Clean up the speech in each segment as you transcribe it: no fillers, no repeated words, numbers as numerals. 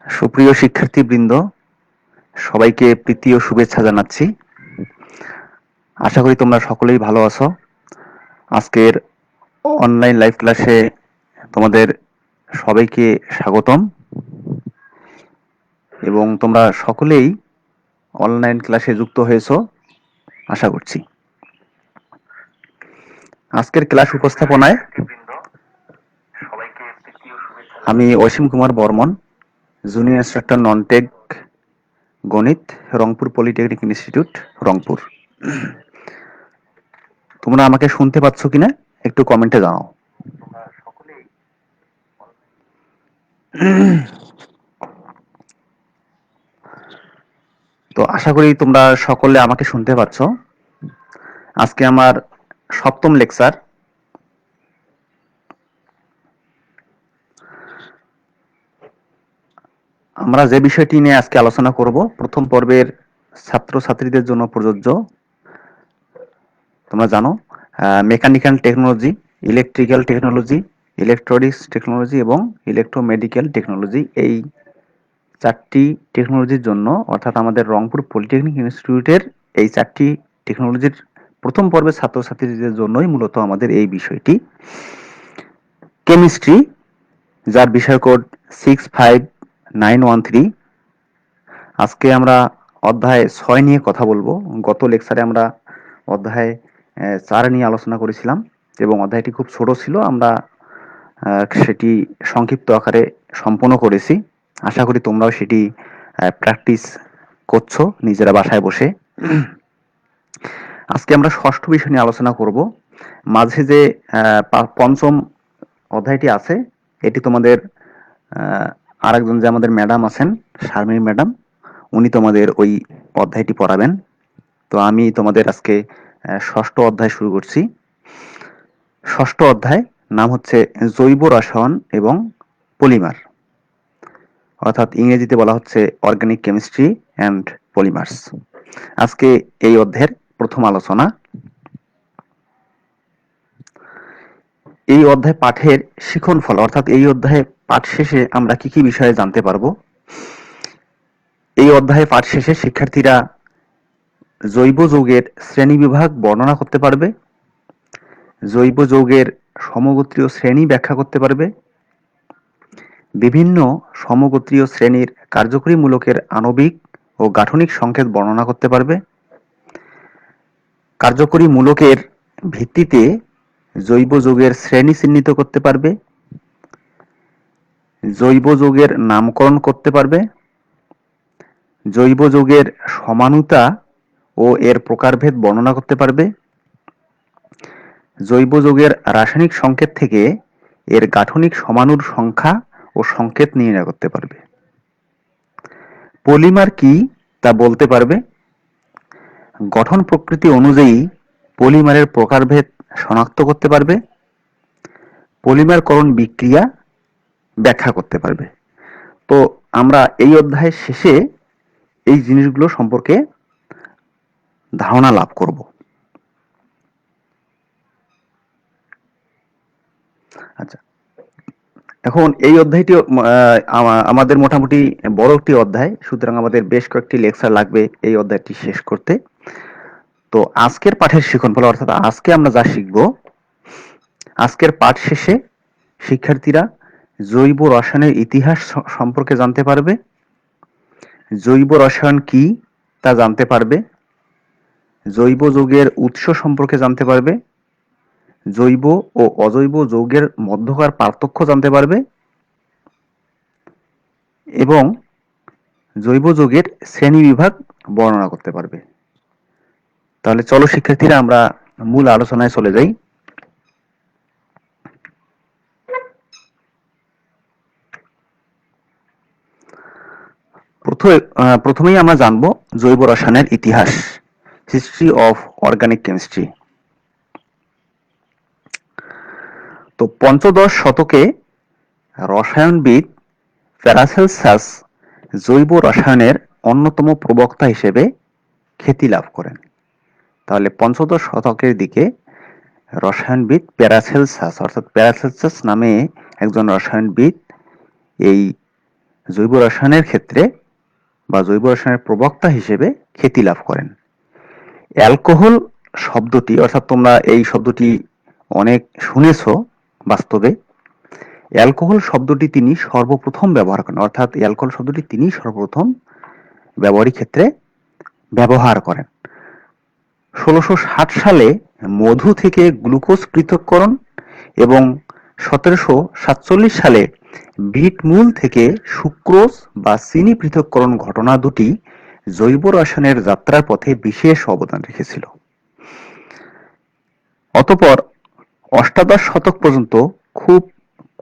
সুপ্রিয় শিক্ষার্থীবৃন্দ, সবাইকে প্রীতি ও শুভেচ্ছা জানাচ্ছি। আশা করি তোমরা সকলেই ভালো আছো। আজকের অনলাইন লাইভ ক্লাসে তোমাদের সবাইকে স্বাগতম এবং তোমরা সকলেই অনলাইন ক্লাসে যুক্ত হয়েছো আশা করছি। আজকের ক্লাস উপস্থাপনায় আমি Asim Kumar Barman, junior instructor non tech গণিত, রংপুর পলিটেকনিক ইনস্টিটিউট, রংপুর। তোমরা আমাকে শুনতে পাচ্ছ কিনা একটু কমেন্টে জানাও। তো আশা করি তোমরা সকলে আমাকে শুনতে পাচ্ছ। আজকে আমার সপ্তম লেকচার। আমরা যে বিষয়টি নিয়ে আজকে আলোচনা করব, প্রথম পর্বের ছাত্রছাত্রীদের জন্য প্রযোজ্য। তোমরা জানো mechanical technology, electrical technology, electronics technology এবং ইলেকট্রোমেডিক্যাল টেকনোলজি, এই চারটি টেকনোলজির জন্য, অর্থাৎ আমাদের রংপুর পলিটেকনিক ইনস্টিটিউটের এই চারটি টেকনোলজির প্রথম পর্বের ছাত্রছাত্রীদের জন্যই মূলত আমাদের এই বিষয়টি। কেমিস্ট্রি, যার বিষয় কোড 65913। আজকে আমরা অধ্যায় 6 নিয়ে কথা বলবো। গত লেকচারে আমরা অধ্যায় 4 নিয়ে আলোচনা করেছিলাম এবং অধ্যায়টি খুব ছোট ছিল। আমরা সেটি সংক্ষিপ্ত আকারে সম্পন্ন করেছি। আশা করি তোমরাও সেটি প্র্যাকটিস করছো নিজেরা বাসায় বসে। আজকে আমরা ষষ্ঠ বিষয় নিয়ে আলোচনা করব। মাঝে যে পঞ্চম অধ্যায়টি আছে, এটি তোমাদের আরেকজন যে আমাদের ম্যাডাম আছেন, শারমিন ম্যাডাম, উনি তোমাদের ওই অধ্যায়টি পড়াবেন। তো আমি তোমাদের আজকে ষষ্ঠ অধ্যায় শুরু করছি। ষষ্ঠ অধ্যায় নাম হচ্ছে জৈব রসায়ন এবং পলিমার, অর্থাৎ ইংরেজিতে বলা হচ্ছে অর্গানিক কেমিস্ট্রি অ্যান্ড পলিমার্স। আজকে এই অধ্যায়ের প্রথম আলোচনা। এই অধ্যায় পাঠের শিক্ষণফল, অর্থাৎ এই অধ্যায়ে পাঠ শেষে আমরা কি কি বিষয়ে জানতে পারবো। এই অধ্যায়ে পাঠ শেষে শিক্ষার্থীরা জৈব যৌগের শ্রেণীবিভাগ বর্ণনা করতে পারবে, জৈব যৌগের সমগোত্রীয় শ্রেণী ব্যাখ্যা করতে পারবে, বিভিন্ন সমগোত্রীয় শ্রেণীর কার্যকরী মূলকের আণবিক ও গাঠনিক সংকেত বর্ণনা করতে পারবে, কার্যকরী মূলকের ভিত্তিতে জৈব যৌগের শ্রেণী চিহ্নিত করতে পারবে, জৈব যৌগের নামকরণ করতে পারবে, জৈব যৌগের সমানুতা ও এর প্রকারভেদ বর্ণনা করতে পারবে, জৈব যৌগের রাসায়নিক সংকেত থেকে এর গাঠনিক সমাণুর সংখ্যা ও সংকেত নির্ণয় করতে পারবে। পলিমার কি তা বলতে পারবে। গঠন প্রকৃতি অনুযায়ী পলিমারের প্রকারভেদ শনাক্ত করতে পারবে। পলিমারকরণ বিক্রিয়া ব্যাখ্যা করতে পারবে। তো আমরা এই অধ্যায়ের শেষে এই জিনিসগুলো সম্পর্কে ধারণা লাভ করব। আচ্ছা, এখন এই অধ্যায়টি আমাদের মোটামুটি বড় একটি অধ্যায়, সুতরাং আমাদের বেশ কয়েকটি লেকচার লাগবে এই অধ্যায়টি শেষ করতে। তো আজকের পাঠের শিক্ষণফল, অর্থাৎ আজকে আমরা যা শিখব, আজকের পাঠ শেষে শিক্ষার্থীরা জৈব রসায়নের ইতিহাস সম্পর্কে জানতে পারবে, জৈব রসায়ন কি তা জানতে পারবে, জৈব যৌগের উৎস সম্পর্কে জানতে পারবে, জৈব ও অজৈব যৌগের মধ্যকার পার্থক্য জানতে পারবে এবং জৈব যৌগের শ্রেণীবিভাগ বর্ণনা করতে পারবে। তাহলে চলো শিক্ষার্থীরা আমরা মূল আলোচনায় চলে যাই। প্রথমেই আমরা জানব জৈব রসায়নের ইতিহাস, হিস্ট্রি অফ অর্গানিক কেমিস্ট্রি। তো পঞ্চদশ শতকে রসায়নবিদ প্যারাসেলসাস জৈব রসায়নের অন্যতম প্রবক্তা হিসেবে খ্যাতি লাভ করেন। তাহলে পঞ্চদশ শতকের দিকে রসায়নবিদ প্যারাসেলসাস অর্থাৎ প্যারাসেলসাস নামে একজন রসায়নবিদ এই জৈব রসায়নের ক্ষেত্রে বা জৈব রসায়নের প্রবক্তা হিসেবে খ্যাতি লাভ করেন। অ্যালকোহল শব্দটি, অর্থাৎ তোমরা এই শব্দটি অনেক শুনেছো বাস্তবে, অ্যালকোহল শব্দটি তিনি সর্বপ্রথম ব্যবহার করেন, অর্থাৎ অ্যালকোহল শব্দটি তিনি সর্বপ্রথম ব্যবহারিক ক্ষেত্রে ব্যবহার করেন। 1660 সালে মধু থেকে গ্লুকোজ পৃথককরণ এবং 1747 সালে বিট মূল থেকে সুক্রোজ বা চিনি পৃথককরণ ঘটনা দুটি জৈব রসায়নের যাত্রার পথে বিশেষ অবদান রেখেছিল। অতঃপর অষ্টাদশ শতক পর্যন্ত খুব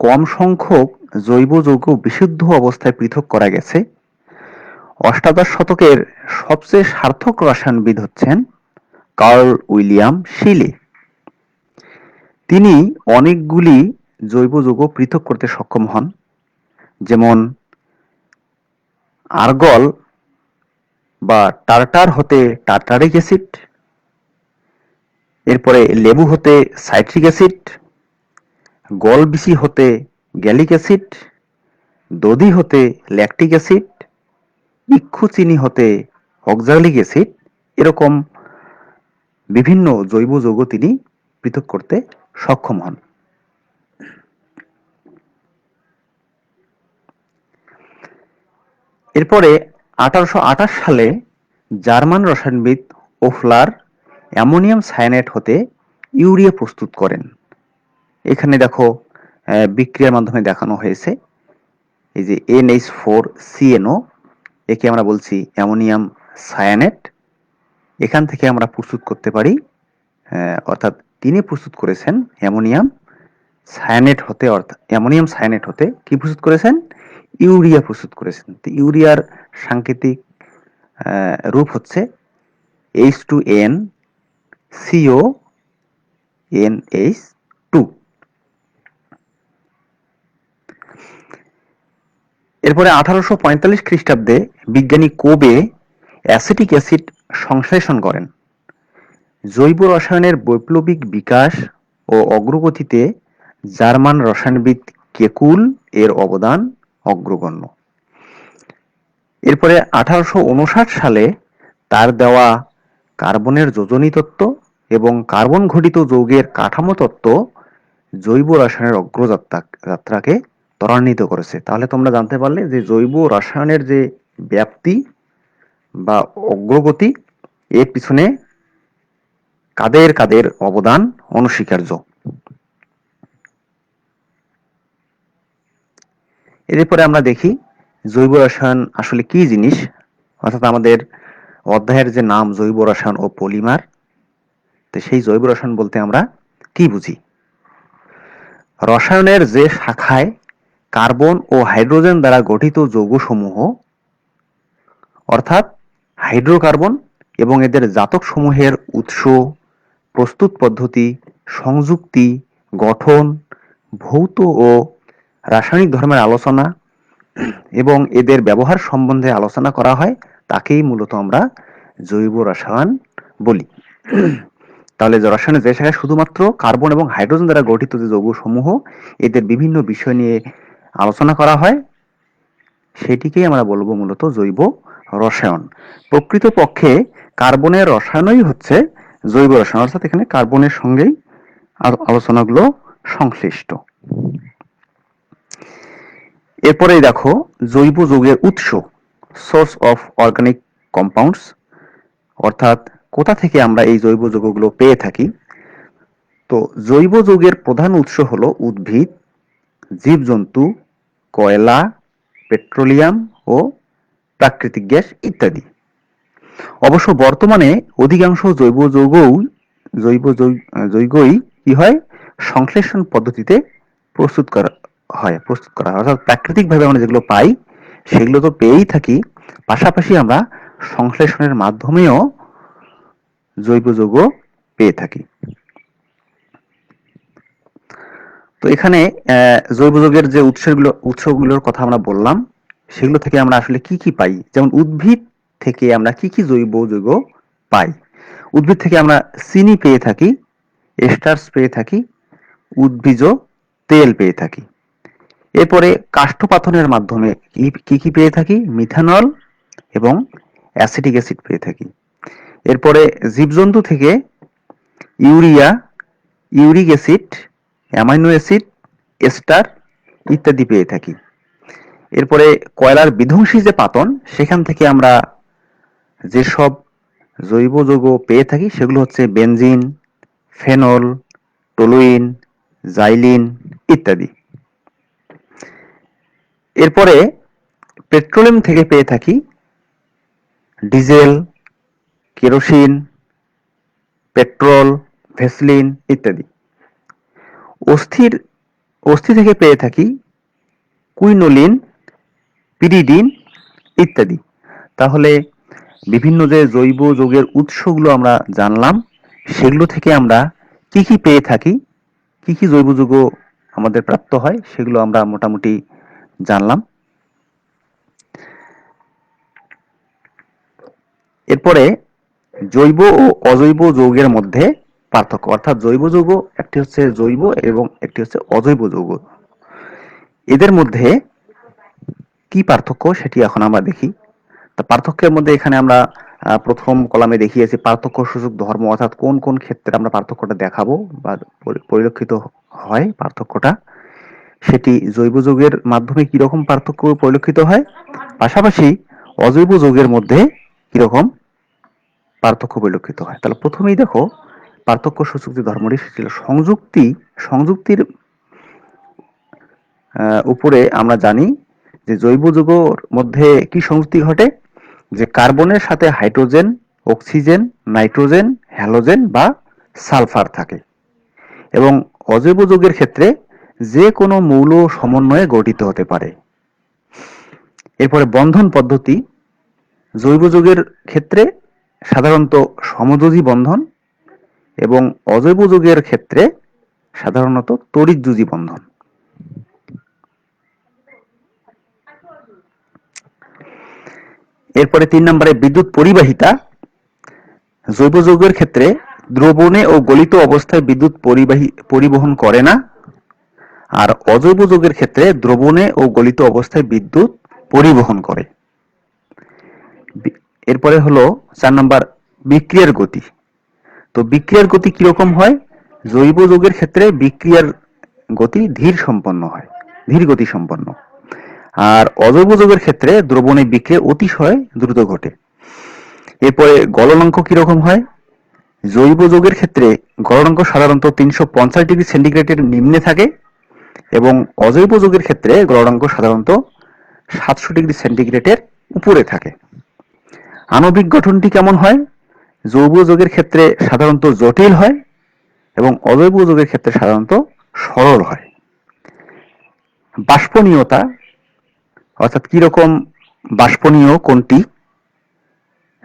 কম সংখ্যক জৈব যৌগ বিশুদ্ধ অবস্থায় পৃথক করা গেছে। অষ্টাদশ শতকের সবচেয়ে সার্থক রসায়নবিদ হচ্ছেন কার্ল উইলিয়াম শিলে। তিনি অনেকগুলি জৈব যৌগ পৃথক করতে সক্ষম হন, যেমন আর্গল বা টার্টার হতে টার্টারিক অ্যাসিড, এরপরে লেবু হতে সাইট্রিক অ্যাসিড, গলবিচি হতে গ্যালিক অ্যাসিড, দধি হতে ল্যাকটিক অ্যাসিড, ইক্ষু চিনি হতে অক্সালিক অ্যাসিড, এরকম বিভিন্ন জৈব যৌগ তিনি পৃথক করতে সক্ষম হন। এরপরে 1828 সালে জার্মান রসায়নবিদ ওফলার অ্যামোনিয়াম সায়ানেট হতে ইউরিয়া প্রস্তুত করেন। এখানে দেখো বিক্রিয়ার মাধ্যমে দেখানো হয়েছে, এই যে NH4CNO, একে আমরা বলছি অ্যামোনিয়াম সায়ানেট। এখান থেকে আমরা প্রস্তুত করতে পারি, অর্থাৎ তিনি প্রস্তুত করেছেন অ্যামোনিয়াম সায়ানেট হতে, অর্থাৎ অ্যামোনিয়াম সায়ানেট হতে কি প্রস্তুত করেছেন? ইউরিয়া প্রস্তুত করেছেন। তো ইউরিয়ার সাংকেতিক রূপ হচ্ছে H2NCONH2। এরপরে 1845 খ্রিস্টাব্দে বিজ্ঞানী কোবে অ্যাসিটিক অ্যাসিড সংশ্লেষণ করেন। জৈব রসায়নের বৈপ্লবিক বিকাশ ও অগ্রগতিতে জার্মান রসায়নবিদ কেকুল এর অবদান অগ্রগণ্য। এরপরে 1859 সালে তার দেওয়া কার্বনের যোজনী তত্ত্ব এবং কার্বন ঘটিত যৌগের কাঠামো তত্ত্ব জৈব রসায়নের অগ্রযাত্রাকে ত্বরান্বিত করেছে। তাহলে তোমরা জানতে পারলে যে জৈব রসায়নের যে ব্যাপ্তি বা অগ্রগতি, এর পিছনে কাদের কাদের অবদান অনস্বীকার্য। এরপরে আমরা দেখি জৈব রসায়ন আসলে কি জিনিস, অর্থাৎ আমাদের অধ্যায়ের যে নাম জৈব রসায়ন ও পলিমার, তো সেই জৈব রসায়ন বলতে আমরা কি বুঝি? রসায়নের যে শাখায় কার্বন ও হাইড্রোজেন দ্বারা গঠিত যৌগসমূহ, অর্থাৎ হাইড্রোকার্বন এবং এদের জাতক সমূহের উৎস, প্রস্তুত পদ্ধতি, সংযুক্তি, গঠন, ভৌত ও রাসায়নিক ধর্মের আলোচনা এবং এদের ব্যবহার সম্বন্ধে আলোচনা করা হয়, তাকেই মূলত আমরা জৈব রসায়ন বলি। তাহলে রসায়নের যে শাখায় শুধুমাত্র কার্বন এবং হাইড্রোজেন দ্বারা গঠিত যে যৌগসমূহ, এদের বিভিন্ন বিষয় নিয়ে আলোচনা করা হয়, সেটিকেই আমরা বলবো মূলত জৈব রসায়ন। প্রকৃতপক্ষে কার্বনের রসায়নই হচ্ছে জৈব রসায়ন, অর্থাৎ এখানে কার্বনের সঙ্গেই আলোচনাগুলো সংশ্লিষ্ট। এরপরেই দেখো জৈব যৌগের উৎস, সোর্স অফ অর্গানিক কম্পাউন্ডস, অর্থাৎ কোথা থেকে আমরা এই জৈব যৌগগুলো পেয়ে থাকি। তো জৈব যৌগের প্রধান উৎস হলো উদ্ভিদ, জীবজন্তু, কয়লা, পেট্রোলিয়াম ও প্রাকৃতিক গ্যাস ইত্যাদি। অবশ্য বর্তমানে অধিকাংশ জৈব যৌগই কি হয়, সংশ্লেষণ পদ্ধতিতে প্রস্তুত করা হয়, অর্থাৎ প্রাকৃতিকভাবে আমরা যেগুলো পাই সেগুলো তো পেয়েই থাকি, পাশাপাশি আমরা সংশ্লেষণের মাধ্যমেও জৈব যৌগ পেয়ে থাকি। তো এখানে জৈব যৌগের যে উৎসগুলোর কথা আমরা বললাম, সেগুলো থেকে আমরা আসলে কি কি পাই, যেমন উদ্ভিদ থেকে আমরা কি কি জৈব যৌগ পাই। উদ্ভিদ থেকে আমরা চিনি পেয়ে থাকি, এস্টার্চ পেয়ে থাকি, উদ্ভিজ তেল পেয়ে থাকি। এরপরে কাষ্ঠপাথনের মাধ্যমে কি কি পেয়ে থাকি? মিথানল এবং অ্যাসিটিক অ্যাসিড পেয়ে থাকি। এরপরে জীবজন্তু থেকে urea, uric acid, amino acid, ester ইত্যাদি পেয়ে থাকি। এরপরে কয়লার বিধ্বংসী যে পাতন, সেখান থেকে আমরা যেসব জৈব যৌগ পেয়ে থাকি সেগুলো হচ্ছে বেনজিন, ফেনল, টলুইন, জাইলিন ইত্যাদি। এরপরে পেট্রোলিয়াম থেকে পেয়ে থাকি ডিজেল, কেরোসিন, পেট্রোল, ভেসলিন ইত্যাদি। অস্থি থেকে পেয়ে থাকি কুইনোলিন, পিরিডিন ইত্যাদি। তাহলে বিভিন্ন যে জৈব যৌগের উৎসগুলো আমরা জানলাম, সেগুলো থেকে আমরা কি কি পেয়ে থাকি, কি কি জৈব যৌগ আমাদের প্রাপ্ত হয়, সেগুলো আমরা মোটামুটি জানলাম। এরপরে জৈব ও অজৈব যৌগের মধ্যে পার্থক্য, অর্থাৎ জৈব যৌগ একটি হচ্ছে জৈব এবং একটি হচ্ছে অজৈব যৌগ। এদের মধ্যে কি পার্থক্য সেটি এখন আমরা দেখি। তা পার্থক্যের মধ্যে এখানে আমরা প্রথম কলামে দেখিয়েছি পার্থক্য সূচক ধর্ম, অর্থাৎ কোন কোন ক্ষেত্রে আমরা পার্থক্যটা দেখাবো বা পরিলক্ষিত হয় পার্থক্যটা, সেটি জৈব যৌগের মাধ্যমে কিরকম পার্থক্য পরিলক্ষিত হয়, পাশাপাশি অজৈব যৌগের মধ্যে কিরকম পার্থক্য পরিলক্ষিত হয়। তাহলে প্রথমেই দেখো পার্থক্য সূচক যে ধর্মটি সেটি ছিল সংযুক্তির উপরে আমরা জানি যে জৈব যৌগের মধ্যে কি সংযুক্তি ঘটে, যে কার্বনের সাথে হাইড্রোজেন, অক্সিজেন, নাইট্রোজেন, হ্যালোজেন বা সালফার থাকে। এবং অজৈব যৌগের ক্ষেত্রে যে কোনো মৌল সমন্বয়ে গঠিত হতে পারে। এরপরে বন্ধন পদ্ধতি, জৈব যৌগের ক্ষেত্রে সাধারণত সমযোজী বন্ধন এবং অজৈব যৌগের ক্ষেত্রে সাধারণত তড়িৎযোজী বন্ধন। এরপরে 3 নম্বরে বিদ্যুৎ পরিবাহিতা, জৈব যৌগের ক্ষেত্রে দ্রবণে ও গলিত অবস্থায় বিদ্যুৎ পরিবহন করে না, আর অজৈব যৌগের ক্ষেত্রে দ্রবণে ও গলিত অবস্থায় বিদ্যুৎ পরিবহন করে। এরপরে হলো 4 নম্বর বিক্রিয়ার গতি। তো বিক্রিয়ার গতি কিরকম হয়? জৈব যৌগের ক্ষেত্রে বিক্রিয়ার গতি ধীর গতি সম্পন্ন, আর অজৈব যৌগের ক্ষেত্রে দ্রবণে বিক্রিয়া অতিশয় দ্রুত ঘটে। এরপরে গলনাঙ্ক কিরকম হয়? জৈব যৌগের ক্ষেত্রে গলনাঙ্ক সাধারণত 350 ডিগ্রি সেন্টিগ্রেডের নিম্নে থাকে এবং অজৈব যৌগের ক্ষেত্রে গলনাঙ্ক সাধারণত 700 ডিগ্রি সেন্টিগ্রেডের উপরে থাকে। আণবিক গঠনটি কেমন হয়? জৈব যৌগের ক্ষেত্রে সাধারণত জটিল হয় এবং অজৈব যৌগের ক্ষেত্রে সাধারণত সরল হয়। বাষ্পনীয়তা, অর্থাৎ কিরকম বাষ্পনীয় কোনটি?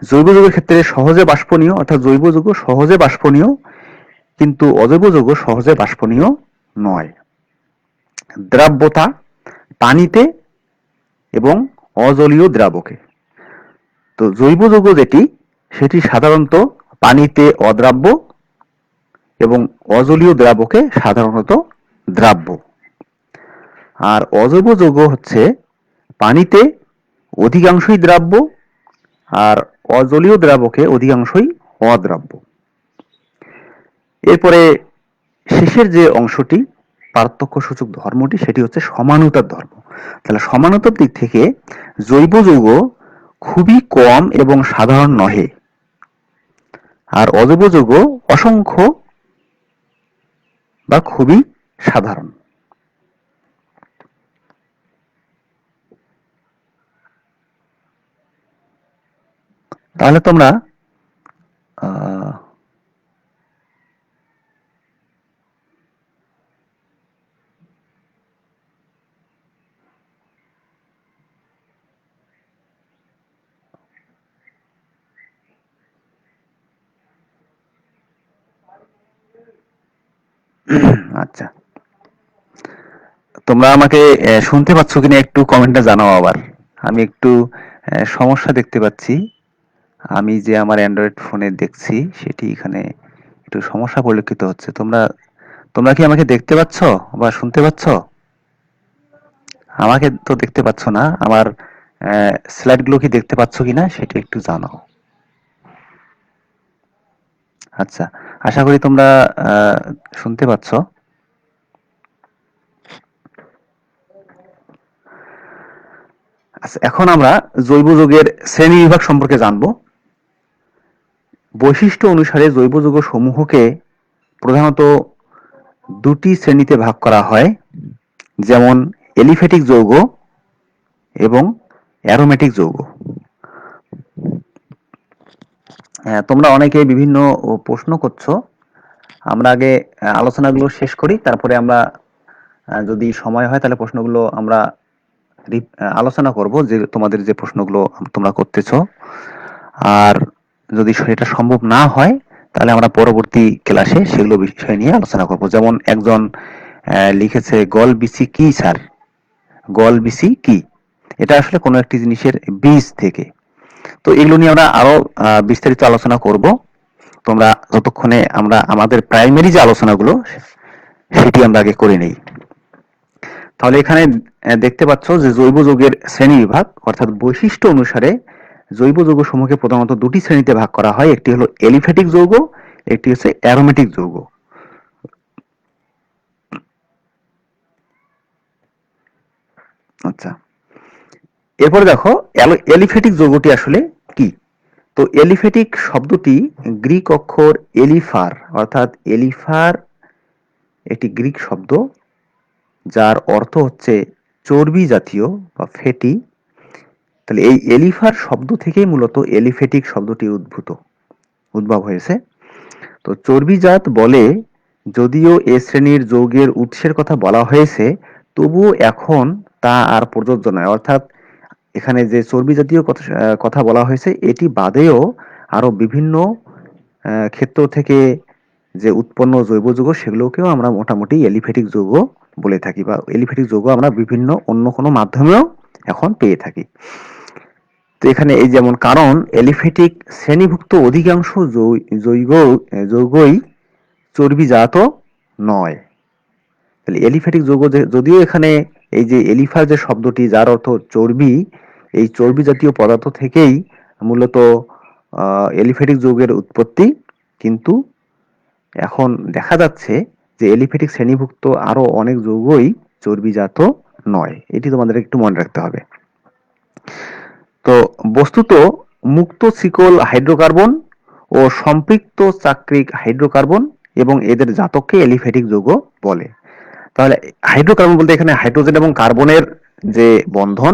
জৈব যৌগের ক্ষেত্রে সহজে বাষ্পনীয়, অর্থাৎ জৈব যৌগ সহজে বাষ্পনীয়, কিন্তু অজৈব যৌগ সহজে বাষ্পনীয় নয়। দ্রাব্যতা, পানিতে এবং অজলীয় দ্রাবকে। তো জৈব যৌগ যেটি সেটি সাধারণত পানিতে অদ্রাব্য এবং অজলীয় দ্রাবকে সাধারণত দ্রাব্য। আর অজৈব যৌগ হচ্ছে পানিতে অধিকাংশই দ্রাব্য আর অজলীয় দ্রাবকে অধিকাংশই অদ্রাব্য। এরপরে শেষের যে অংশটি পার্থক্য সূচক ধর্মটি, সেটি হচ্ছে সমানুতার ধর্ম। তাহলে সমানুতার দিক থেকে জৈব যৌগ খুবই কম এবং সাধারণ নহে, আর অজৈব যৌগ অসংখ্য বা খুবই সাধারণ। তাহলে তোমরা আচ্ছা, তোমরা আমাকে শুনতে পাচ্ছ কিনা একটু কমেন্টে জানাও। আবার আমি একটু সমস্যা দেখতে পাচ্ছি। আমি যে আমার অ্যান্ড্রয়েড ফোনে দেখছি সেটি এখানে একটু সমস্যা পরিলক্ষিত হচ্ছে। তোমরা তোমরা কি আমাকে দেখতে পাচ্ছ বা শুনতে পাচ্ছ? আমাকে তো দেখতে পাচ্ছ না। আমার স্লাইডগুলো কি দেখতে পাচ্ছ কিনা সেটা একটু জানাও। আচ্ছা, আশা করি তোমরা আহ, শুনতে পাচ্ছ। আচ্ছা, এখন আমরা জৈব যৌগের শ্রেণীবিভাগ সম্পর্কে জানব। বৈশিষ্ট্য অনুসারে জৈব যৌগ সমূহকে প্রধানত দুটি শ্রেণীতে ভাগ করা হয়, যেমন এলিফ্যাটিক যৌগ এবং অ্যারোমেটিক যৌগ। তোমরা অনেকে বিভিন্ন প্রশ্ন করছো। আমরা আগে আলোচনাগুলো শেষ করি, তারপরে আমরা যদি সময় হয় তাহলে প্রশ্নগুলো আমরা আলোচনা করব, যে তোমাদের যে প্রশ্নগুলো তোমরা করতেছো। আর যদি সেটা সম্ভব না হয় তাহলে আমরা পরবর্তী ক্লাসে সেগুলো বিষয় নিয়ে আলোচনা করব। যেমন একজন লিখেছে গল বিসি কি স্যার? গল বিসি কি? এটা আসলে কোনো একটি জিনিসের বীজ থেকে। তো এগুলো নিয়ে আমরা আরো বিস্তারিত আলোচনা করব। তোমরা যতক্ষণে আমরা আমাদের প্রাইমারি যে আলোচনাগুলো সেটি আমরা আগে করে নেই। তাহলে এখানে দেখতে পাচ্ছ যে জৈব যৌগের শ্রেণীবিভাগ, অর্থাৎ বৈশিষ্ট্য অনুসারে জৈব যৌগ সমূহকে প্রধানত দুটি শ্রেণীতে ভাগ করা হয়। একটি হলো এলিফ্যাটিক যৌগ, একটি হচ্ছে অ্যারোমেটিক যৌগ। আচ্ছা, এরপরে দেখো এলিফ্যাটিক যৌগটি আসলে কি। তো এলিফ্যাটিক শব্দটি গ্রিক অক্ষর এলিফার, অর্থাৎ এলিফার একটি গ্রিক শব্দ, যার অর্থ হচ্ছে চর্বি জাতীয় বা ফ্যাটি। তাহলে এই এলিফার শব্দ থেকেই মূলত এলিফ্যাটিক শব্দটি উদ্ভব হয়েছে। তো চর্বিজাত বলে যদিও এ শ্রেণীর যৌগের উৎসের কথা বলা হয়েছে, তবুও এখন তা আর প্রযোজ্য নয়। অর্থাৎ এখানে যে চর্বি জাতীয় কথা বলা হয়েছে, এটি বাদেও আরো বিভিন্ন ক্ষেত্র থেকে যে উৎপন্ন জৈব যৌগ সেগুলোকেও আমরা মোটামুটি এলিফ্যাটিক যৌগ বলে থাকি, বা এলিফ্যাটিক যৌগ আমরা বিভিন্ন অন্য কোনো মাধ্যমেও এখন পেয়ে থাকি। তো এখানে এই যেমন, কারণ এলিফ্যাটিক শ্রেণীভুক্ত অধিকাংশ যৌগই চর্বিজাত নয়। তাহলে এলিফ্যাটিক যৌগ যদিও এখানে এই যে এলিফার যে শব্দটি, যার অর্থ চর্বি, এই চর্বি জাতীয় পদার্থ থেকেই মূলত এলিফ্যাটিক যৌগের উৎপত্তি, কিন্তু এখন দেখা যাচ্ছে যে এলিফ্যাটিক শ্রেণীভুক্ত আরো অনেক যৌগই চর্বিজাত নয়। এটি তোমাদের একটু মনে রাখতে হবে। তো বস্তুত মুক্ত শিকল হাইড্রোকার্বন ও সম্পৃক্ত চাক্রিক হাইড্রোকার্বন এবং এদের জাতককে এলিফ্যাটিক যৌগ বলে। তাহলে হাইড্রোকার্বন বলতে এখানে হাইড্রোজেন এবং কার্বনের যে বন্ধন,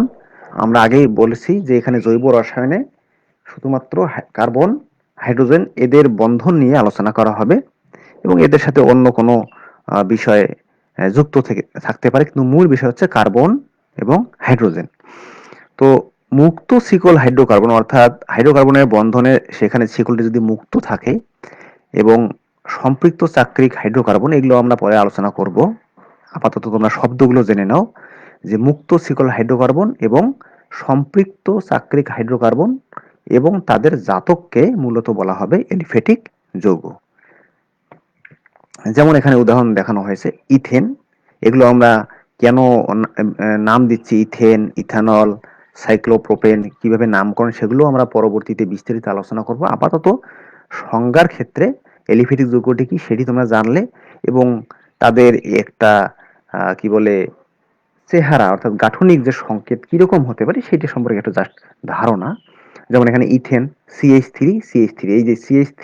আমরা আগেই বলেছি যে এখানে জৈব রসায়নে শুধুমাত্র কার্বন, হাইড্রোজেন এদের বন্ধন নিয়ে আলোচনা করা হবে, এবং এদের সাথে অন্য কোনো বিষয় যুক্ত থাকতে পারে, কিন্তু মূল বিষয় হচ্ছে কার্বন এবং হাইড্রোজেন। তো মুক্ত শিকল হাইড্রোকার্বন, অর্থাৎ হাইড্রোকার্বনের বন্ধনে সেখানে শিকলটি যদি মুক্ত থাকে, এবং সম্পৃক্ত চাক্রিক হাইড্রোকার্বন, এগুলো আমরা পরে আলোচনা করব। আপাতত তোমরা শব্দগুলো জেনে নাও যে মুক্ত শিকল হাইড্রোকার্বন এবং সম্পৃক্ত চাক্রিক হাইড্রোকার্বন এবং তাদের জাতককে মূলত বলা হবে এলিফ্যাটিক যৌগ। যেমন এখানে উদাহরণ দেখানো হয়েছে ইথেন। এগুলো আমরা কেন নাম দিচ্ছি, ইথেন, ইথানল, সাইক্লোপ্রোপেন, কিভাবে নামকরণ, সেগুলো আমরা পরবর্তীতে বিস্তারিত আলোচনা করব। আপাতত সংজ্ঞার ক্ষেত্রে এলিফ্যাটিক যৌগটি কি সেটি তোমরা জানলে, এবং তাদের একটা কি বলে চেহারা, অর্থাৎ গাঠনিক যে সংকেত কিরকম হতে পারে সেটি সম্পর্কে একটা জাস্ট ধারণা। যেমন এখানে ইথেন, CH3, এই যে CH3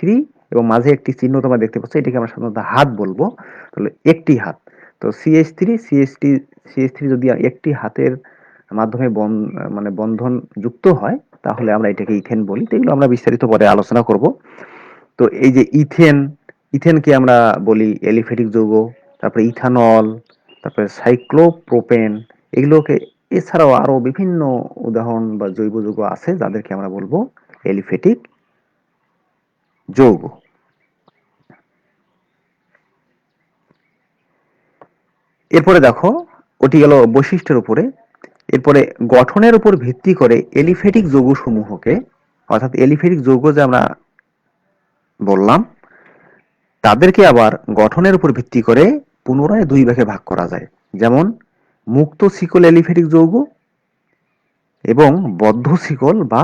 এবং মাঝে একটি চিহ্ন তোমরা দেখতে পাচ্ছ, এটাকে আমরা সাধারণত হাত বলবো। তাহলে একটি হাত, তো CH3 যদি একটি হাতের মাধ্যমে মানে বন্ধন যুক্ত হয়, তাহলে আমরা এটাকে ইথেন বলি। তো এগুলো আমরা বিস্তারিত পরে আলোচনা করব। তো এই যে ইথেনকে আমরা বলি এলিফ্যাটিক যৌগ, তারপরে ইথানল, তারপরে সাইক্লোপ্রোপেন, এগুলোকে, এছাড়াও আরো বিভিন্ন উদাহরণ বা জৈব যৌগ আছে যাদেরকে আমরা বলবো এলিফ্যাটিক যৌগ। এরপরে দেখো, ওটি গেল বৈশিষ্ট্যের উপরে। এরপরে গঠনের উপর ভিত্তি করে এলিফ্যাটিক যৌগ সমূহকে অর্থাৎ এলিফেটিক যৌগ যে আমরা বললাম, তাদেরকে আবার গঠনের উপর ভিত্তি করে পুনরায় দুই ভাগে ভাগ করা যায়। যেমন মুক্ত শিকল এলিফেটিক যৌগ এবং বদ্ধ শিকল বা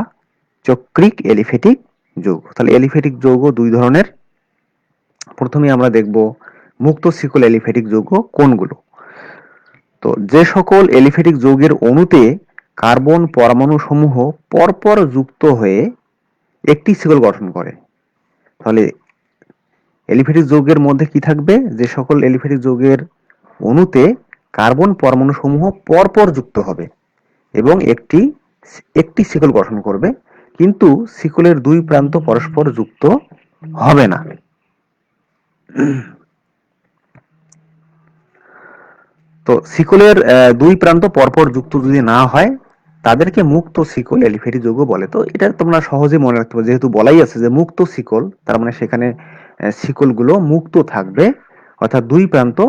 চক্রিক এলিফেটিক যৌগ। তাহলে এলিফেটিক যৌগ দুই ধরনের। প্রথমে আমরা দেখব মুক্ত শিকল এলিফেটিক যৌগ কোনগুলো। তো যে সকল এলিফেটিক যৌগের অণুতে কার্বন পরমাণু সমূহ পরপর যুক্ত হয়ে একটি শিকল গঠন করে। তাহলে এলিফেটিক যৌগের মধ্যে কি থাকবে? যে সকল এলিফেটিক যৌগের অণুতে কার্বন পরমাণু সমূহ পরপর যুক্ত হবে এবং একটি একটি শিকল গঠন করবে, কিন্তু শিকলের দুই প্রান্ত পরস্পর যুক্ত হবে না। তো শিকলের দুই প্রান্ত পরপর যুক্ত যদি না হয়, তাদেরকে মুক্ত শিকল এলিফেটিক যৌগ বলে। তো এটা তোমরা সহজে মনে রাখতে পারো, যেহেতু বলাই আছে যে মুক্ত শিকল, তার মানে সেখানে শিকলগুলো মুক্ত থাকবে, অর্থাৎ দুই প্রান্ত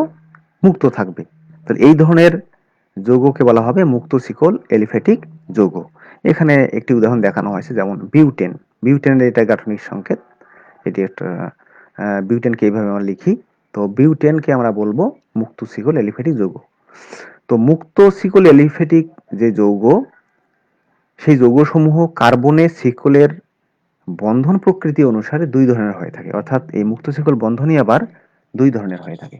মুক্ত থাকবে। তাহলে এই ধরনের যৌগকে বলা হবে মুক্ত শিকল এলিফেটিক যৌগ। এখানে একটি উদাহরণ দেখানো হয়েছে, যেমন বিউটেন। বিউটেনের এটা গাঠনিক সংকেত, এটি একটা বিউটেনকে এইভাবে আমরা লিখি। তো বিউটেনকে আমরা বলবো মুক্ত শিকল এলিফেটিক যৌগ। তো মুক্ত শিকল এলিফেটিক যে যৌগ, সেই যৌগসমূহ কার্বনের শিকলের বন্ধন প্রকৃতি অনুসারে দুই ধরনের হয়ে থাকে। অর্থাৎ এই মুক্ত শিকল বন্ধনই আবার দুই ধরনের হয়ে থাকে।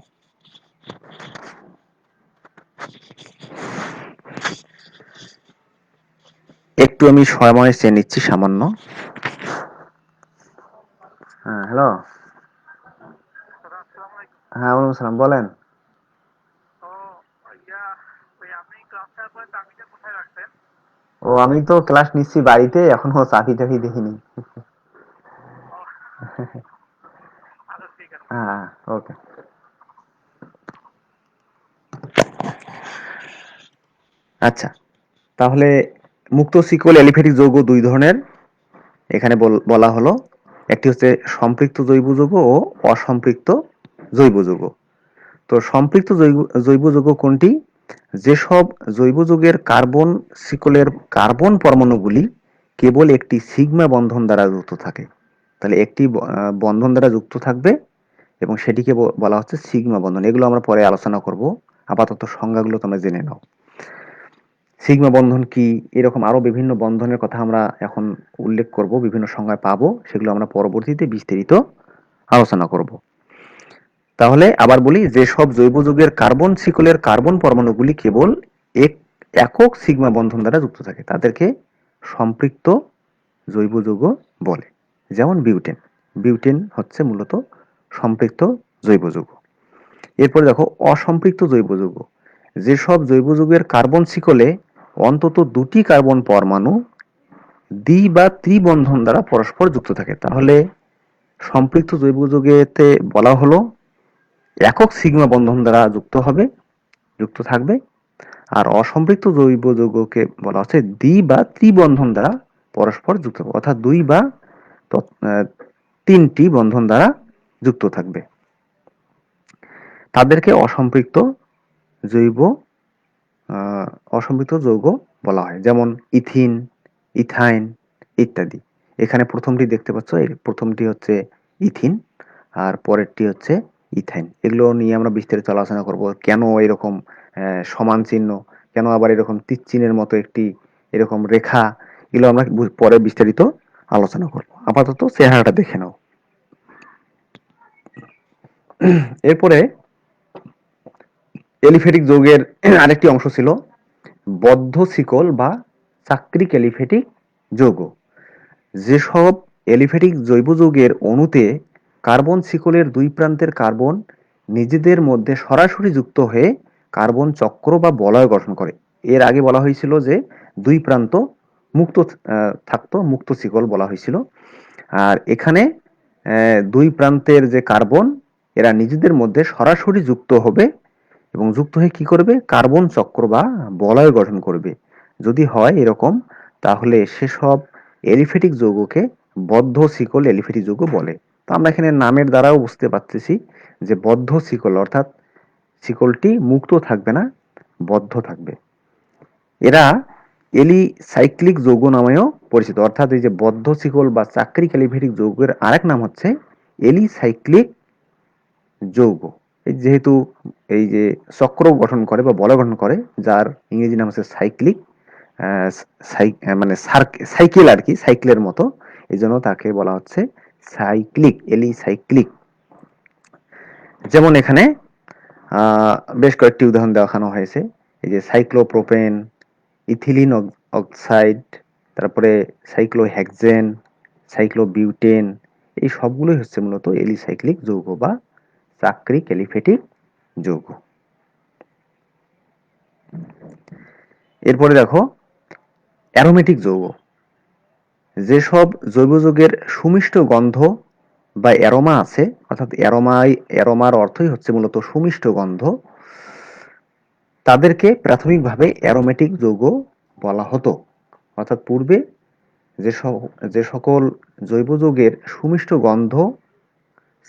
একটু আমি সময় চেয়ে নিচ্ছি সামান্য। হ্যাঁ, হ্যালো। হ্যাঁ, ওয়ালাইকুম সালাম, বলেন। ও, আমি তো ক্লাস নিচ্ছি বাড়িতে, এখনো চাবি টাবি দেখিনি। হ্যাঁ, ওকে। আচ্ছা, তাহলে মুক্ত শিকল এলিফেটিক যৌগ দুই ধরনের এখানে বলা হলো। একটি হচ্ছে সম্পৃক্ত জৈব যৌগ ও অসম্পৃক্ত জৈব যৌগ। তো সম্পৃক্ত জৈব যৌগ কোনটি? যেসব জৈব যৌগের কার্বন শিকলের কার্বন পরমাণুগুলি কেবল একটি সিগমা বন্ধন দ্বারা যুক্ত থাকে। তাহলে একটি বন্ধন দ্বারা যুক্ত থাকবে এবং সেটিকে বলা হচ্ছে সিগমা বন্ধন। এগুলো আমরা পরে আলোচনা করব, আপাতত সংজ্ঞাগুলো তোমরা জেনে নাও। সিগমা বন্ধন কি, এরকম আরো বিভিন্ন বন্ধনের কথা আমরা এখন উল্লেখ করব, বিভিন্ন সংজ্ঞা পাবো, সেগুলো আমরা পরবর্তীতে বিস্তারিত আলোচনা করব। তাহলে আবার বলি, যেসব জৈব যৌগের কার্বন শিকলের কার্বন পরমাণুগুলি কেবল একক সিগমা বন্ধন দ্বারা যুক্ত থাকে, তাদেরকে সম্পৃক্ত জৈব যৌগ বলে। যেমন বিউটেন। বিউটেন হচ্ছে মূলত সম্পৃক্ত জৈব যৌগ। এরপরে দেখো অসম্পৃক্ত জৈব যৌগ। যেসব জৈব যৌগের কার্বন শিকলে অন্তত দুটি কার্বন পরমাণু দ্বি বা ত্রিবন্ধন দ্বারা পরস্পর যুক্ত থাকে। তাহলে সম্পৃক্ত জৈব যৌগেতে বলা হলো একক সিগমা বন্ধন দ্বারা যুক্ত থাকবে, আর অসম্পৃক্ত জৈব যৌগকে বলা হচ্ছে দ্বি বা ত্রিবন্ধন দ্বারা পরস্পর যুক্ত থাকবে, অর্থাৎ দুই বা তিনটি বন্ধন দ্বারা যুক্ত থাকবে। তাদেরকে জৈব অসম্পৃক্ত যৌগ বলা হয়। যেমন ইথিন, ইথাইন ইত্যাদি। এখানে প্রথমটি দেখতে পাচ্ছ, এর প্রথমটি হচ্ছে ইথিন আর পরেরটি হচ্ছে ইথাইন। এগুলো নিয়ে আমরা বিস্তারিত আলোচনা করব, কেন এরকম সমান চিহ্ন, কেন আবার এরকম তীর চিহ্নের মতো একটি এরকম রেখা, এগুলো আমরা পরে বিস্তারিত আলোচনা করব। আপাতত চেহারাটা দেখে নাও। এরপরে এলিফেটিক যৌগের আরেকটি অংশ ছিল বদ্ধ শিকল বা চাক্রিক এলিফেটিক যৌগ। যেসব এলিফেটিক জৈব যৌগের অণুতে কার্বন শিকলের দুই প্রান্তের কার্বন নিজেদের মধ্যে সরাসরি যুক্ত হয়ে কার্বন চক্র বা বলয় গঠন করে। এর আগে বলা হয়েছিল যে দুই প্রান্ত মুক্ত থাকতো, মুক্ত শিকল বলা হয়েছিল। আর এখানে দুই প্রান্তের যে কার্বন, এরা নিজেদের মধ্যে সরাসরি যুক্ত হবে এবং যুক্ত হয়ে কি করবে? কার্বন চক্র বা বলয় গঠন করবে। যদি হয় এরকম, তাহলে সেসব এলিফেটিক যৌগকে বদ্ধ শিকল এলিফেটিক যৌগ বলে। তো আমরা এখানে নামের দ্বারাও বুঝতে পারতেছি যে বদ্ধ শিকল অর্থাৎ শিকলটি মুক্ত থাকবে না, বদ্ধ থাকবে। এরা এলিসাইক্লিক যৌগ নামেও পরিচিত। অর্থাৎ এই যে বদ্ধ শিকল বা চাকরি ক্যালিফেটিক যৌগের আরেক নাম হচ্ছে এলিসাইক্লিক যৌগ। এই যেহেতু এই যে চক্র গঠন করে বা বলয় গঠন করে, যার ইংরেজি নাম হচ্ছে সাইক্লিক, মানে সাইকেল আর কি, সাইকেলের মতো, এই জন্য তাকে বলা হচ্ছে সাইক্লিক, এলিসাইক্লিক। যেমন এখানে বেশ কয়েকটি উদাহরণ দেখানো হয়েছে। এই যে সাইক্লোপ্রোপেন, ইথিলিন অক্সাইড, তারপরে সাইক্লোহেক্সেন, সাইক্লোবিউটেন, এই সবগুলোই হচ্ছে মূলত এলিসাইক্লিক যৌগ বা চাক্রিক এলিফেটিক যৌগ। এরপরে দেখো অ্যারোমেটিক যৌগ। যেসব জৈব যৌগের সুমিষ্ট গন্ধ বা অ্যারোমা আছে, অর্থাৎ অ্যারোমার অর্থই হচ্ছে মূলত সুমিষ্ট গন্ধ, তাদেরকে প্রাথমিকভাবে অ্যারোমেটিক যৌগ বলা হতো। অর্থাৎ পূর্বে যে সকল জৈব যৌগের সুমিষ্ট গন্ধ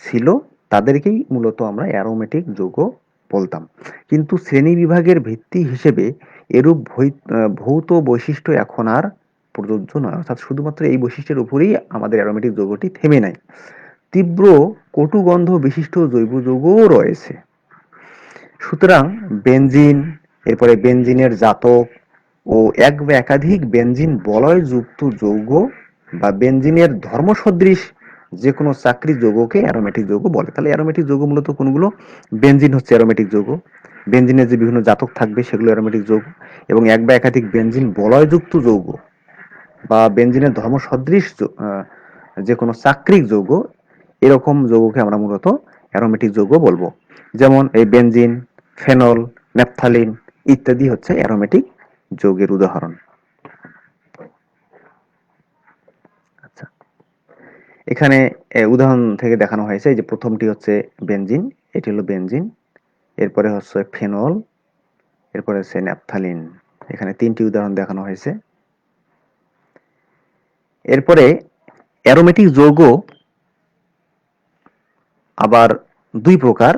ছিল তাদেরকেই মূলত আমরা অ্যারোমেটিক যৌগ বলতাম। কিন্তু শ্রেণী বিভাগের ভিত্তি হিসেবে এরূপ ভৌত বৈশিষ্ট্য এখন আর প্রযোজ্য নয়। অর্থাৎ শুধুমাত্র এই বৈশিষ্ট্যের উপরেই আমাদের অ্যারোমেটিক যৌগটি থেমে নাই, তীব্র কটু গন্ধ বিশিষ্ট জৈব যৌগও রয়েছে। সুতরাং বেনজিন, এরপরে বেনজিনের জাতক ও এক বা একাধিক বেনজিন বলয়যুক্ত যৌগ বা বেনজিনের ধর্মসদৃশ যে কোনো চাকরি যৌগকে অ্যারোমেটিক যৌগ বলে। তাহলে অ্যারোমেটিক যৌগ মূলত কোনগুলো? বেনজিন হচ্ছে অ্যারোমেটিক যৌগ, বেনজিনের যে বিভিন্ন জাতক থাকবে সেগুলো অ্যারোমেটিক যৌগ, এবং এক বা একাধিক বেনজিন বলয়যুক্ত যৌগ বা বেনজিনের ধর্মসদৃশ যে কোনো চাকরিক যৌগ, এরকম যৌগকে আমরা মূলত অ্যারোমেটিক যৌগ বলবো। যেমন এই বেনজিন, ফেনল, ন্যাপথালিন ইত্যাদি হচ্ছে অ্যারোমেটিক যৌগের উদাহরণ। আচ্ছা, এখানে উদাহরণ থেকে দেখানো হয়েছে যে প্রথমটি হচ্ছে বেনজিন, এটি হলো বেনজিন, এরপরে হচ্ছে ফেনল, এরপরে হচ্ছে ন্যাপথালিন। এখানে তিনটি উদাহরণ দেখানো হয়েছে। এরপরে অ্যারোমেটিক যৌগ আবার দুই প্রকার,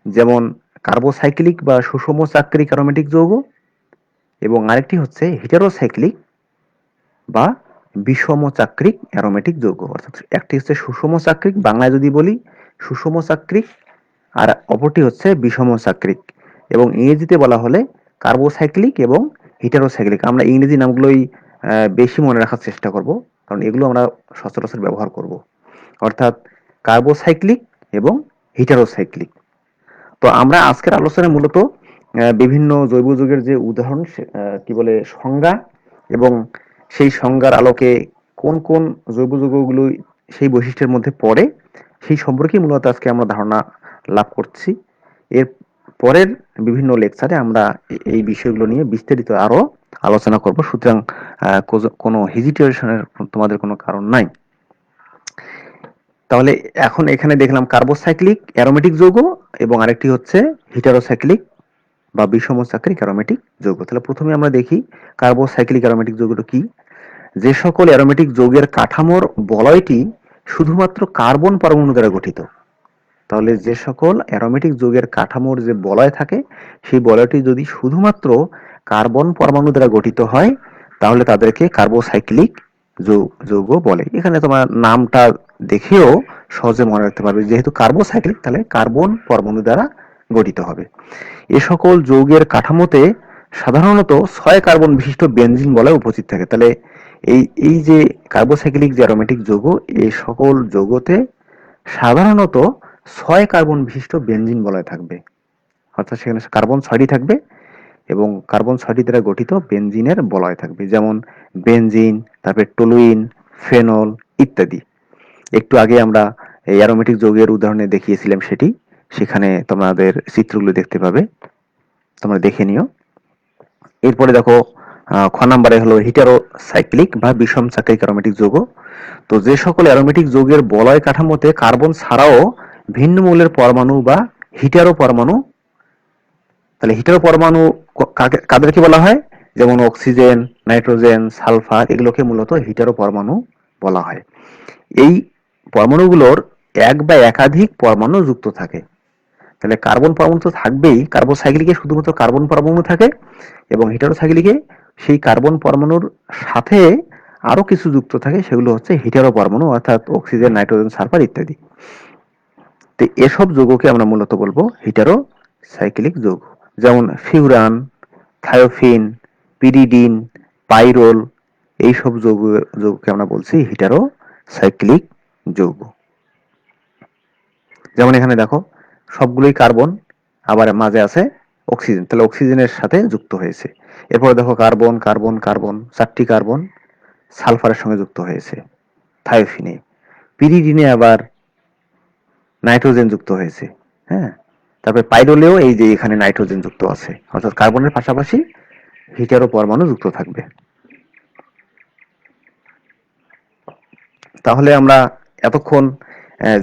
যেমন কার্বোসাইক্লিক বা সুষম চাক্রিক অ্যারোমেটিক যৌগ, এবং আরেকটি হচ্ছে হিটারোসাইক্লিক বা বিষম চাক্রিক অ্যারোমেটিক যৌগ। অর্থাৎ একটি হচ্ছে সুষম চাক্রিক, বাংলায় যদি বলি সুষম চাক্রিক, আর অপরটি হচ্ছে বিষম চাক্রিক, এবং ইংরেজিতে বলা হলে কার্বোসাইক্লিক এবং হিটারোসাইক্লিক। আমরা ইংরেজি নামগুলোই বেশি মনে রাখার চেষ্টা করব, কারণ এগুলো আমরা সচরাচর ব্যবহার করব। অর্থাৎ কার্বোসাইক্লিক এবং হিটারোসাইক্লিক। তো আমরা আজকের আলোচনায় মূলত বিভিন্ন জৈব যৌগের যে উদাহরণ, কি বলে সংজ্ঞা, এবং সেই সংজ্ঞার আলোকে কোন কোন জৈব যৌগগুলো সেই বৈশিষ্ট্যের মধ্যে পড়ে সেই সম্পর্কে মূলত আজকে আমরা ধারণা লাভ করছি। এর পরের বিভিন্ন লেকচারে আমরা এই বিষয়গুলো নিয়ে বিস্তারিত আরো আলোচনা করব। সুতরাং কোনো হেজিটেশনের তোমাদের কোনো কারণ নাই। তাহলে এখন এখানে দেখলাম কার্বোসাইক্লিক অ্যারোমেটিক যৌগ এবং আরেকটি হচ্ছে হিটারোসাইক্লিক বা বিষম চাক্রিক অ্যারোমেটিক যৌগ। তাহলে প্রথমে আমরা দেখি কার্বোসাইক্লিক অ্যারোমেটিক যৌগটা কি। যে সকল অ্যারোমেটিক যৌগের কাঠামোর বলয়টি শুধুমাত্র কার্বন পরমাণু দ্বারা গঠিত। তাহলে যে সকল অ্যারোমেটিক যৌগের কাঠামোর যে বলয় থাকে সেই বলয়টি যদি শুধুমাত্র কার্বন পরমাণু দ্বারা গঠিত হয় তাহলে তাদেরকে কার্বোসাইক্লিক যৌগ বলে। এখানে তোমার নামটা দেখেও সহজে মনে রাখতে পারবে, যেহেতু কার্বোসাইক্লিক তাহলে কার্বন পরমাণু দ্বারা গঠিত হবে। এ সকল যৌগের কাঠামোতে সাধারণত 6 কার্বন বিশিষ্ট বেনজিন বলয় উপস্থিত থাকে। তাহলে এই যে কার্বোসাইক্লিক যে অ্যারোমেটিক যৌগ, এই সকল যৌগতে সাধারণত 6 কার্বন বিশিষ্ট বেনজিন বলয় থাকবে। অর্থাৎ সেখানে কার্বন 6টি থাকবে এবং কার্বন 6টি দ্বারা গঠিত বেনজিনের বলয় থাকবে, যেমন বেনজিন, তারপরে টলুইন, ফেনল ইত্যাদি। একটু আগে আমরা এই অ্যারোমেটিক যৌগের উদাহরণে দেখিয়েছিলাম সেটি, সেখানে তোমাদের চিত্রগুলো দেখতে পাবে, তোমরা দেখে নিও। এরপরে দেখো খ নাম্বারে হলো হিটারোসাইক্লিক বা বিষম চাক্রিক অ্যারোমেটিক যৌগ। তো যে সকল অ্যারোমেটিক যৌগের বলয় কাঠামোতে কার্বন ছাড়াও ভিন্ন মৌলের পরমাণু বা হিটারো পরমাণু, তাহলে হিটারো পরমাণু কাদেরকে বলা হয়? যেমন অক্সিজেন, নাইট্রোজেন, সালফার, এগুলোকে মূলত হিটারো পরমাণু বলা হয়। এই পরমাণুগুলোর এক বা একাধিক পরমাণু যুক্ত থাকে। তাহলে কার্বন পরমাণু তো থাকবেই, কার্বোসাইক্লিকে শুধুমাত্র কার্বন পরমাণু থাকে এবং হিটারোসাইক্লিকে সেই কার্বন পরমাণুর সাথে আরো কিছু যুক্ত থাকে, সেগুলো হচ্ছে হিটারো পরমাণু, অর্থাৎ অক্সিজেন, নাইট্রোজেন, সালফার ইত্যাদি। তো এসব যৌগকে আমরা মূলত বলবো হিটারো সাইক্লিক যৌগ। যেমন ফিউরান, থায়োফিন, পিরিডিন, পাইরোল, এইসব যৌগকে আমরা বলছি হিটারো সাইক্লিক যৌগ। যেমন এখানে দেখো সবগুলোই কার্বন, আবার মাঝে আছে অক্সিজেন, তাহলে অক্সিজেনের সাথে যুক্ত হয়েছে। এরপরে দেখো কার্বন কার্বন কার্বন, 4টি কার্বন সালফারের সঙ্গে যুক্ত হয়েছে থায়োফিনে। পিরিডিনে আবার নাইট্রোজেন যুক্ত হয়েছে। হ্যাঁ, তারপরে পাইরোলেও এই যে এখানে নাইট্রোজেন যুক্ত আছে, অর্থাৎ কার্বনের পাশাপাশি হিটারো পরমাণু যুক্ত থাকবে। তাহলে আমরা এতক্ষণ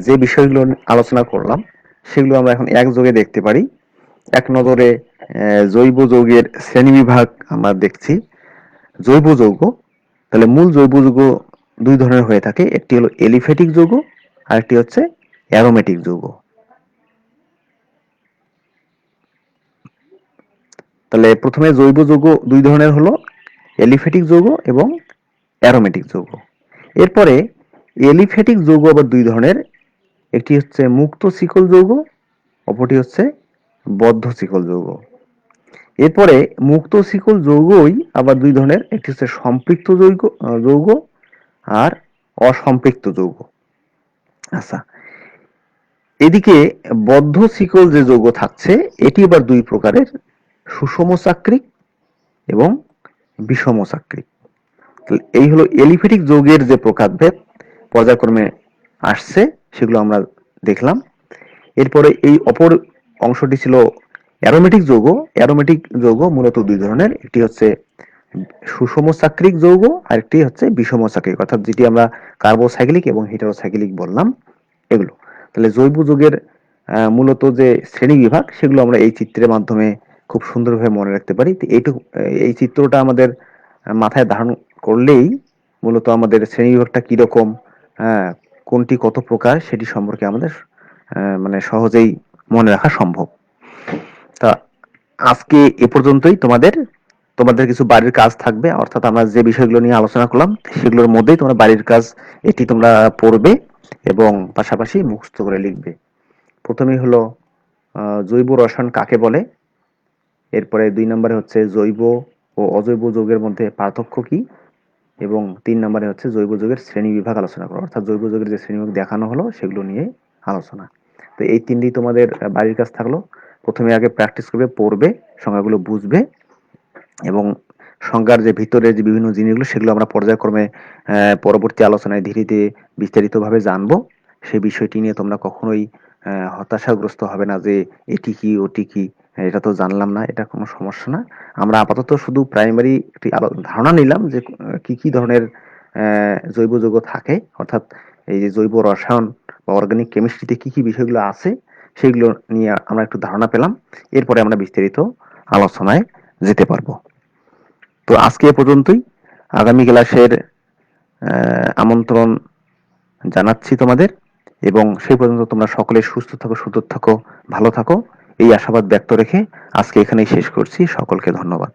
যে বিষয়গুলো আলোচনা করলাম সেগুলো আমরা এখন একযোগে দেখতে পারি। এক নজরে জৈব যৌগের শ্রেণীবিভাগ আমরা দেখছি। জৈব যৌগ, তাহলে মূল জৈব যৌগ দুই ধরনের হয়ে থাকে, একটি হলো এলিফ্যাটিক যৌগ, আর একটি হচ্ছে অ্যারোমেটিক যৌগ। তাহলে প্রথমে জৈব যৌগ দুই ধরনের হলো, এলিফ্যাটিক যৌগ এবং অ্যারোমেটিক যৌগ। এরপরে এলিফ্যাটিক যৌগ আবার দুই ধরনের, একটি হচ্ছে মুক্ত শিকল যৌগ, অপরটি হচ্ছে বদ্ধ শিকল যৌগ। এরপরে মুক্ত শিকল যৌগই আবার দুই ধরনের, একটি হচ্ছে সম্পৃক্ত যৌগ আর অসম্পৃক্ত যৌগ। আচ্ছা, এদিকে বদ্ধ শিকল যে যৌগ থাকছে এটি আবার দুই প্রকারের, সুষম চাক্রিক এবং বিষম চাক্রিক। এই হলো এলিফ্যাটিক যৌগের যে প্রকারভেদ পর্যায়ক্রমে আসছে সেগুলো আমরা দেখলাম। এরপরে এই অপর অংশটি ছিল অ্যারোমেটিক যৌগ। অ্যারোমেটিক যৌগ মূলত দুই ধরনের, একটি হচ্ছে সুষম চাক্রিক যৌগ, আর একটি হচ্ছে বিষম চাক্রিক, অর্থাৎ যেটি আমরা কার্বোসাইক্লিক এবং হেটারোসাইক্লিক বললাম এগুলো। তাহলে জৈব যৌগের মূলত যে শ্রেণী বিভাগ সেগুলো আমরা এই চিত্রের মাধ্যমে খুব সুন্দরভাবে মনে রাখতে পারি। তো এই চিত্রটা আমাদের মাথায় ধারণ করলেই মূলত আমাদের শ্রেণী বিভাগটা কিরকম, কোনটি কত প্রকার সেটি সম্পর্কে আমাদের মানে সহজেই মনে রাখা সম্ভব। তা আজকে এ পর্যন্তই। তোমাদের কিছু বাড়ির কাজ থাকবে, অর্থাৎ আমরা যে বিষয়গুলো নিয়ে আলোচনা করলাম সেগুলোর মধ্যেই তোমরা বাড়ির কাজ এটি তোমরা পড়বে এবং পাশাপাশি মুখস্থ করে লিখবে। প্রথমেই হলো জৈব রসায়ন কাকে বলে, এরপরে 2 নম্বরে হচ্ছে জৈব ও অজৈব যৌগের মধ্যে পার্থক্য কি, এবং 3 নম্বরে হচ্ছে জৈব যৌগের শ্রেণী বিভাগ আলোচনা করো, অর্থাৎ জৈব যৌগের যে শ্রেণীবিভাগ দেখানো হলো সেগুলো নিয়ে আলোচনা। তো এই তিনটি তোমাদের বাড়ির কাজ থাকলো। প্রথমে আগে প্র্যাকটিস করবে, পড়বে, সংজ্ঞাগুলো বুঝবে, এবং সংজ্ঞার যে ভিতরে যে বিভিন্ন জিনিসগুলো সেগুলো আমরা পর্যায়ক্রমে পরবর্তী আলোচনায় ধীরে ধীরে বিস্তারিতভাবে জানবো। সেই বিষয়টি নিয়ে তোমরা কখনোই হতাশাগ্রস্ত হবে না যে এটি কি ওটি কি, এটা তো জানলাম না, এটা কোনো সমস্যা না। আমরা আপাতত শুধু প্রাইমারি একটি ধারণা নিলাম যে কি কি ধরনের জৈব যৌগ থাকে, অর্থাৎ এই যে জৈব রসায়ন বা অর্গানিক কেমিস্ট্রিতে কি কি বিষয়গুলো আছে সেগুলো নিয়ে আমরা একটু ধারণা পেলাম। এরপরে আমরা বিস্তারিত আলোচনায় যেতে পারবো। তো আজকে এ পর্যন্তই। আগামী ক্লাসের আমন্ত্রণ জানাচ্ছি তোমাদের, এবং সেই পর্যন্ত তোমরা সকলে সুস্থ থাকো, সুন্দর থাকো, ভালো থাকো, এই আশাবাদ ব্যক্ত রেখে আজকে এখানেই শেষ করছি। সকলকে ধন্যবাদ।